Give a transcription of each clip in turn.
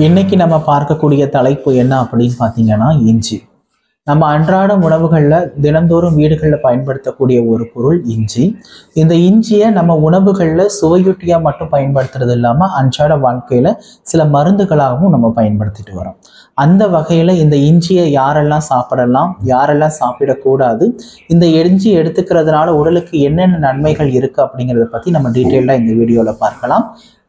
இன்னைக்கு நம்ம பார்க்கக்கூடிய தலைப்பு என்ன அப்படின்னு பார்த்தீங்கன்னா இஞ்சி. நம்ம அன்றாட உணவுகளில் தினந்தோறும் வீடுகளில் பயன்படுத்தக்கூடிய ஒரு பொருள் இஞ்சி. இந்த இஞ்சியை நம்ம உணவுகளில் சுவையூட்டியாக மட்டும் பயன்படுத்துறது இல்லாமல் அன்றாட வாழ்க்கையில் சில மருந்துகளாகவும் நம்ம பயன்படுத்திட்டு வரோம். அந்த வகையில் இந்த இஞ்சியை யாரெல்லாம் சாப்பிடலாம், யாரெல்லாம் சாப்பிடக்கூடாது, இந்த இஞ்சி எடுத்துக்கிறதுனால உடலுக்கு என்னென்ன நன்மைகள் இருக்குது அப்படிங்கிறத பற்றி நம்ம டீட்டெயிலாக இந்த வீடியோவில் பார்க்கலாம்.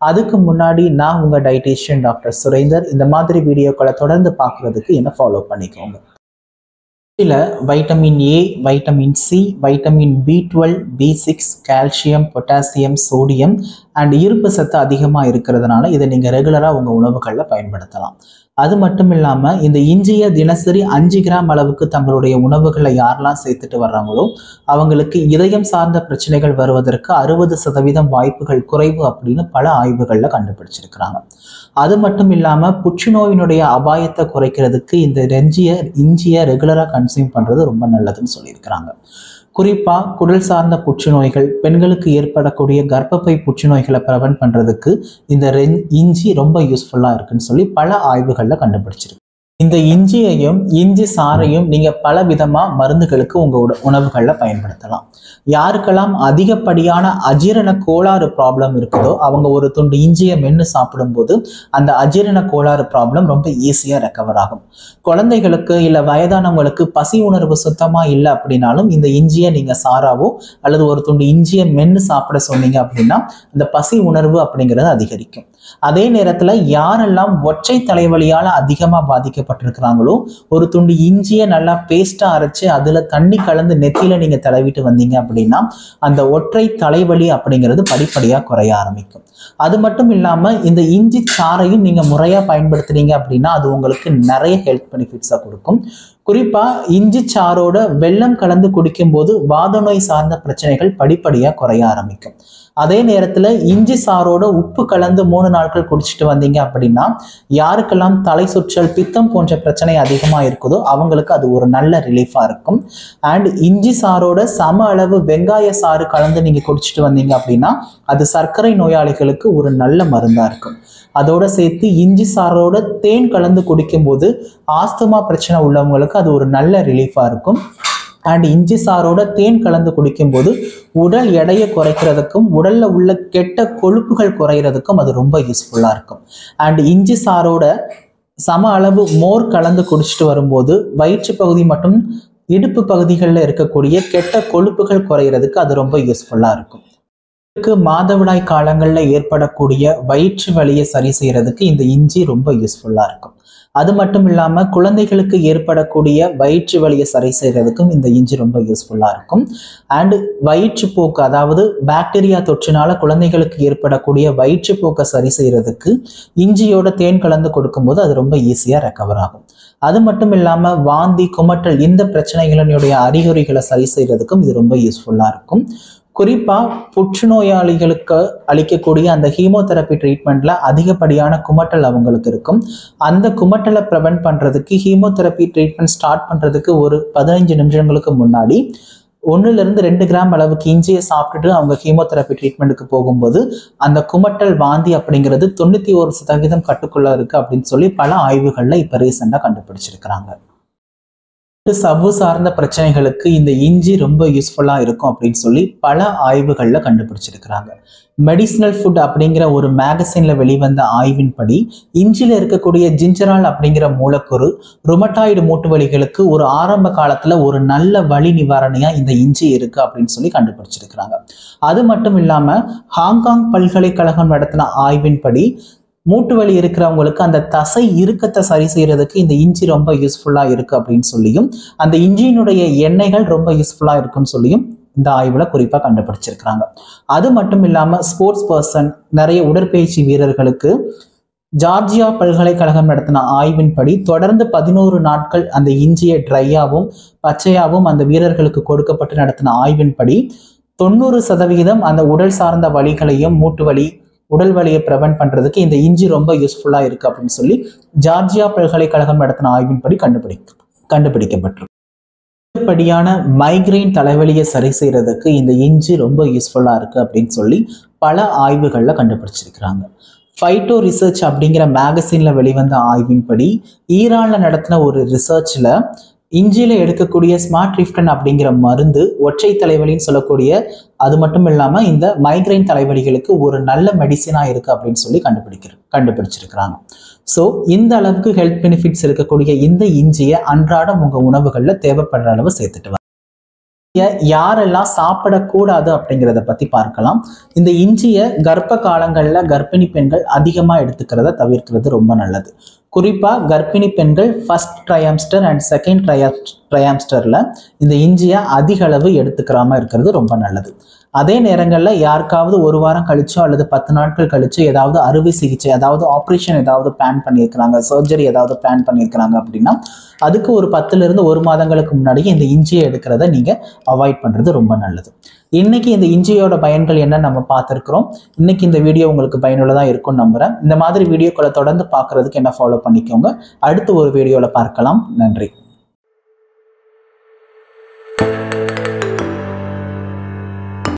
அதுக்கு முன்னாடி நான் உங்கள் டயட்டீஷியன் டாக்டர் சுரேந்தர். இந்த மாதிரி வீடியோக்களை தொடர்ந்து பார்க்குறதுக்கு என்ன ஃபாலோ பண்ணிக்கோங்க. இதில் vitamin A, vitamin C, vitamin B12, B6, calcium, potassium, sodium and இரும்பு சத்து அதிகமாக இருக்கிறதுனால இதை நீங்கள் ரெகுலராக உங்கள் உணவுகளில் பயன்படுத்தலாம். அது மட்டும் இல்லாமல் இந்த இஞ்சியை தினசரி 5 கிராம் அளவுக்கு தங்களுடைய உணவுகளை யாரெல்லாம் சேர்த்துட்டு வர்றாங்களோ அவங்களுக்கு இதயம் சார்ந்த பிரச்சனைகள் வருவதற்கு 60% வாய்ப்புகள் குறைவு அப்படின்னு பல ஆய்வுகளில் கண்டுபிடிச்சிருக்கிறாங்க. அது மட்டும் இல்லாமல் புற்றுநோயினுடைய அபாயத்தை குறைக்கிறதுக்கு இந்த இஞ்சியை ரெகுலராக கன்சியூம் பண்ணுறது ரொம்ப நல்லதுன்னு சொல்லியிருக்கிறாங்க. குறிப்பாக குடல் சார்ந்த புற்றுநோய்கள், பெண்களுக்கு ஏற்படக்கூடிய கர்ப்பப்பை புற்றுநோய்களை ப்ரிவென்ட் பண்ணுறதுக்கு இந்த இஞ்சி ரொம்ப யூஸ்ஃபுல்லாக இருக்குன்னு சொல்லி பல ஆய்வுகளில் கண்டுபிடிச்சிருக்கு. இந்த இஞ்சியையும் இஞ்சி சாறையும் நீங்கள் பல விதமாக மருந்துகளுக்கு உங்கள் உணவுகளில் பயன்படுத்தலாம். யாருக்கெல்லாம் அதிகப்படியான அஜீரண கோளாறு ப்ராப்ளம் இருக்குதோ அவங்க ஒரு துண்டு இஞ்சியை மென்று சாப்பிடும்போது அந்த அஜீரண கோளாறு ப்ராப்ளம் ரொம்ப ஈஸியாக ரெக்கவர் ஆகும். குழந்தைகளுக்கு இல்லை வயதானவங்களுக்கு பசி உணர்வு சுத்தமாக இல்லை அப்படின்னாலும் இந்த இஞ்சியை நீங்கள் சாராவோ அல்லது ஒரு துண்டு இஞ்சியை மென்று சாப்பிட சொன்னீங்க அப்படின்னா அந்த பசி உணர்வு அப்படிங்கிறது அதிகரிக்கும். அதே நேரத்தில் யாரெல்லாம் ஒற்றை தலைவலியால் அதிகமாக பாதிக்கப்பட்டிருக்கிறாங்களோ ஒரு துண்டு இஞ்சியை நல்லா பேஸ்ட்டாக அரைச்சு அதில் தண்ணி கலந்து நெத்தியில் நீங்கள் தடவிட்டு வந்தீங்க அப்படின்னா அந்த ஒற்றை தலைவலி அப்படிங்கிறது படிப்படியாக குறைய ஆரம்பிக்கும். அது மட்டும் இல்லாமல் இந்த இஞ்சி சாறையும் நீங்கள் முறையாக பயன்படுத்துனீங்க அப்படின்னா அது உங்களுக்கு நிறைய ஹெல்த் பெனிஃபிட்ஸாக கொடுக்கும். குறிப்பாக இஞ்சி சாரோட வெல்லம் கலந்து குடிக்கும்போது வாத நோய் சார்ந்த பிரச்சனைகள் படிப்படியாக குறைய ஆரம்பிக்கும். அதே நேரத்தில் இஞ்சி சாரோட உப்பு கலந்து 3 நாட்கள் குடிச்சிட்டு வந்தீங்க அப்படின்னா யாருக்கெல்லாம் தலை சுற்றல், பித்தம் போன்ற பிரச்சனை அதிகமாக இருக்குதோ அவங்களுக்கு அது ஒரு நல்ல ரிலீஃபாக இருக்கும். அண்ட் இஞ்சி சாரோட சம அளவு வெங்காய சாறு கலந்து நீங்கள் குடிச்சிட்டு வந்தீங்க அப்படின்னா அது சர்க்கரை நோயாளிகளுக்கு ஒரு நல்ல மருந்தாக இருக்கும். அதோட சேர்த்து இஞ்சி சாரோட தேன் கலந்து குடிக்கும்போது ஆஸ்துமா பிரச்சனை உள்ளவங்களுக்கு அது ஒரு நல்ல ரிலீஃபாக இருக்கும். அண்ட் இஞ்சி சாரோட தேன் கலந்து குடிக்கும்போது உடல் எடையை குறைக்கிறதுக்கும் உடல்ல உள்ள கெட்ட கொழுப்புகள் குறைகிறதுக்கும் அது ரொம்ப யூஸ்ஃபுல்லாக இருக்கும். அண்ட் இஞ்சி சாரோட சம அளவு மோர் கலந்து குடிச்சிட்டு வரும்போது வயிற்று பகுதி மற்றும் இடுப்பு பகுதிகளில் இருக்கக்கூடிய கெட்ட கொழுப்புகள் குறைகிறதுக்கு அது ரொம்ப யூஸ்ஃபுல்லாக இருக்கும். மாதவிடாய் காலங்களில் ஏற்படக்கூடிய வயிற்று வலியை சரி செய்யறதுக்கு இந்த இஞ்சி ரொம்ப யூஸ்ஃபுல்லாக இருக்கும். அது மட்டும் இல்லாமல் குழந்தைகளுக்கு ஏற்படக்கூடிய வயிற்று வலியை சரி செய்யறதுக்கும் இந்த இஞ்சி ரொம்ப யூஸ்ஃபுல்லாக இருக்கும். அண்டு வயிற்றுப்போக்கு, அதாவது பாக்டீரியா தொற்றினால குழந்தைகளுக்கு ஏற்படக்கூடிய வயிற்றுப்போக்கை சரி செய்யறதுக்கு இஞ்சியோட தேன் கலந்து கொடுக்கும்போது அது ரொம்ப ஈஸியாக ரெக்கவர் ஆகும். அது மட்டும் இல்லாமல் வாந்தி, குமட்டல் இந்த பிரச்சனைகளினுடைய அறிகுறிகளை சரி செய்யறதுக்கும் இது ரொம்ப யூஸ்ஃபுல்லாக இருக்கும். குறிப்பாக புற்றுநோயாளிகளுக்கு அளிக்கக்கூடிய அந்த ஹீமோதெரப்பி ட்ரீட்மெண்ட்ல அதிகப்படியான குமட்டல் அவங்களுக்கு இருக்கும். அந்த குமட்டலை ப்ரிவென்ட் பண்ணுறதுக்கு ஹீமோதெரப்பி ட்ரீட்மெண்ட் ஸ்டார்ட் பண்ணுறதுக்கு ஒரு 15 நிமிஷங்களுக்கு முன்னாடி 1-2 கிராம் அளவுக்கு இஞ்சியை சாப்பிட்டுட்டு அவங்க ஹீமோதெரப்பி ட்ரீட்மெண்ட்டுக்கு போகும்போது அந்த குமட்டல், வாந்தி அப்படிங்கிறது 91% கட்டுக்குள்ள இருக்கு அப்படின்னு சொல்லி பல ஆய்வுகளில் இப்போ ரீசெண்டாக கண்டுபிடிச்சிருக்கிறாங்க. சவ்வு சார்ந்த பிரச்சனைகளுக்கு இந்த இஞ்சி ரொம்ப யூஸ்ஃபுல்லாக இருக்கும் அப்படின்னு சொல்லி பல ஆய்வுகளில் கண்டுபிடிச்சிருக்கிறாங்க. மெடிசினல் ஃபுட் அப்படிங்கிற ஒரு மேகசினில் வெளிவந்த ஆய்வின்படி இஞ்சியில் இருக்கக்கூடிய ஜிஞ்சரால் அப்படிங்கிற மூலக்கூறு ருமட்டாய்டு மூட்டு வலிகளுக்கு ஒரு ஆரம்ப காலத்தில் ஒரு நல்ல வலி நிவாரணியாக இந்த இஞ்சி இருக்குது அப்படின்னு சொல்லி கண்டுபிடிச்சிருக்கிறாங்க. அது மட்டும் இல்லாமல் ஹாங்காங் பல்கலைக்கழகம் நடத்தின ஆய்வின்படி மூட்டு வலி இருக்கிறவங்களுக்கு அந்த தசை இறுக்கத்தை சரி செய்யறதுக்கு இந்த இஞ்சி ரொம்ப யூஸ்ஃபுல்லாக இருக்குது அப்படின்னு சொல்லியும் அந்த இஞ்சியினுடைய எண்ணெய்கள் ரொம்ப யூஸ்ஃபுல்லாக இருக்குன்னு சொல்லியும் இந்த ஆய்வில் குறிப்பாக கண்டுபிடிச்சிருக்கிறாங்க. அது மட்டும் இல்லாமல் ஸ்போர்ட்ஸ் பர்சன், நிறைய உடற்பயிற்சி வீரர்களுக்கு ஜார்ஜியா பல்கலைக்கழகம் நடத்தின ஆய்வின்படி தொடர்ந்து 11 நாட்கள் அந்த இஞ்சியை ட்ரையாகவும் பச்சையாகவும் அந்த வீரர்களுக்கு கொடுக்கப்பட்டு நடத்தின ஆய்வின்படி 90% அந்த உடல் சார்ந்த வலிகளையும் மூட்டு வலி, உடல் வலியை ப்ரிவென்ட் பண்ணுறதுக்கு இந்த இஞ்சி ரொம்ப யூஸ்ஃபுல்லாக இருக்குது அப்படின்னு சொல்லி ஜார்ஜியா பல்கலைக்கழகம் நடத்தின ஆய்வின்படி கண்டுபிடிக்கப்பட்டிருக்கு. அதிகப்படியான மைக்ரைன் தலைவலியை சரி செய்யறதுக்கு இந்த இஞ்சி ரொம்ப யூஸ்ஃபுல்லாக இருக்குது அப்படின்னு சொல்லி பல ஆய்வுகளில் கண்டுபிடிச்சிருக்கிறாங்க. ஃபைட்டோ ரிசர்ச் அப்படிங்கிற மேகசின்ல வெளிவந்த ஆய்வின்படி ஈரான்ல நடத்தின ஒரு ரிசர்ச்ல இஞ்சியில எடுக்கக்கூடிய ஸ்மார்ட் ரிஃப்டன் அப்படிங்கிற மருந்து ஒற்றை தலைவலின்னு சொல்லக்கூடிய, அது மட்டும் இல்லாம இந்த மைக்ரைன் தலைவலிகளுக்கு ஒரு நல்ல மெடிசினா இருக்கு அப்படின்னு சொல்லி கண்டுபிடிச்சிருக்கிறாங்க. ஸோ இந்த அளவுக்கு ஹெல்த் பெனிஃபிட்ஸ் இருக்கக்கூடிய இந்த இஞ்சியை அன்றாடம் உங்க உணவுகள்ல தேவைப்படுற அளவு சேர்த்துட்டு யாரெல்லாம் சாப்பிடக்கூடாது அப்படிங்கிறத பத்தி பார்க்கலாம். இந்த இஞ்சியை கர்ப்ப காலங்கள்ல கர்ப்பிணி பெண்கள் அதிகமா எடுத்துக்கிறத தவிர்க்கிறது ரொம்ப நல்லது. குறிப்பா கர்ப்பிணி பெண்கள் ஃபர்ஸ்ட் ட்ரையாம்ஸ்டர் அண்ட் செகண்ட் ட்ரையாம்ஸ்டர்ல இந்த இஞ்சியை அதிக அளவு எடுத்துக்கிறாம இருக்கிறது ரொம்ப நல்லது. அதே நேரங்களில் யாருக்காவது ஒரு வாரம் கழிச்சோ அல்லது 10 நாட்கள் கழிச்சோ ஏதாவது அறுவை சிகிச்சை, அதாவது ஆப்ரேஷன் ஏதாவது பிளான் பண்ணியிருக்கிறாங்க, சர்ஜரி ஏதாவது பிளான் பண்ணியிருக்கிறாங்க அப்படின்னா அதுக்கு ஒரு 10லிருந்து 1 மாதங்களுக்கு முன்னாடியே இந்த இஞ்சியை எடுக்கிறத நீங்க அவாய்ட் பண்றது ரொம்ப நல்லது. இன்னைக்கு இந்த இஞ்சியோட பயன்கள் என்ன நம்ம பார்த்துருக்கிறோம். இன்னைக்கு இந்த வீடியோ உங்களுக்கு பயனுள்ளதாக இருக்கும்னு நம்புறேன். இந்த மாதிரி வீடியோக்களை தொடர்ந்து பார்க்கறதுக்கு என்ன ஃபாலோ பண்ணிக்கோங்க. அடுத்து ஒரு வீடியோவில் பார்க்கலாம். நன்றி.